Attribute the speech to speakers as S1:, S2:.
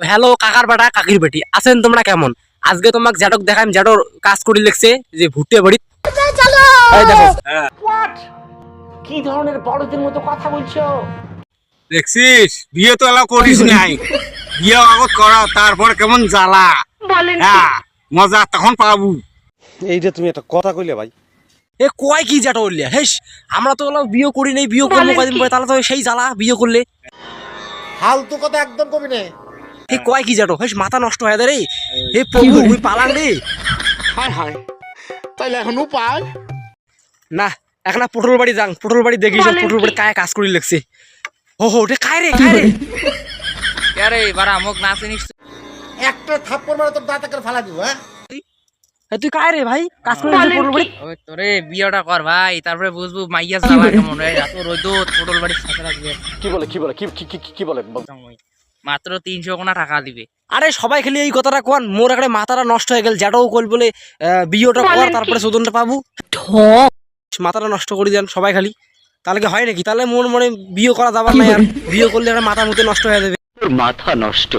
S1: Hello কাকার বেটা কাকির বেটি আছেন তোমরা কেমন? আজকে তোমাকে জ্যাডক দেখাম, জ্যাডর কাজ করি লিখছে যে ভুট্টে বাড়ি। এই দেখো
S2: কি ধরনের বড়দের মতো কথা বলছো?
S3: দেখছিস বিয়ে তো এলাও করিস নাই, বিয়ে আগত করা তারপর কেমন জ্বালা হ্যাঁ মজা তখন পাবো।
S4: এই যে তুমি একটা কথা কইলে ভাই,
S1: এ কয় কি জ্যাটো উঠলে হেস, আমরা তো বিয়ে করি নাই, বিয়ে করবো কদিন পরে, তাহলে তো সেই জ্বালা বিয়ে করলে।
S4: ফালতু কথা একদম কবি না।
S1: এ কয় কি জ্যাটো হেস, মাথা নষ্ট হয়ে যায় রে। হে প্রভু তুই পালাং রে।
S2: হায় হায়, তাইলে এখন উপায়
S1: না এখন পটল বাড়ি যাং, পটল বাড়ি দেখি পটল বাড়ি কায় কাজ করি লিখছে। ও হো ওটা কায় রে কায় রে।
S5: আরে বারা মোক না চিনিস
S4: একটা থাপ্পড় মারে তোর দাঁত করে ফালা দিব। হ্যাঁ
S1: এ তুই কায় রে ভাই কাজ করি লিখছে পটল বাড়ি?
S5: ওই তোরে বিয়েটা কর ভাই, তারপরে বুঝবো মাইয়া জ্বালা কেমন হয়। এত রোদ পটল বাড়ির সাথে রাখবে।
S4: কি বলে কি বলে কি কি কি কি বলে?
S5: মাত্র 300 কোনা টাকা দিবে।
S1: আরে সবাই খালি এই কথাটা কোন, মোর একটা মাথাটা নষ্ট হয়ে গেল। জ্যাটাও কল বলে বিয়েটা কর তারপরে চোদনটা পাবো। মাথাটা নষ্ট করে দেন সবাই খালি, তাহলে কি হয় নাকি? তাহলে মোর মনে বিয়ে করা যাবার নাই, আর বিয়ে করলে একটা মাথা মুতে নষ্ট হয়ে যাবে।
S6: মাথা নষ্ট।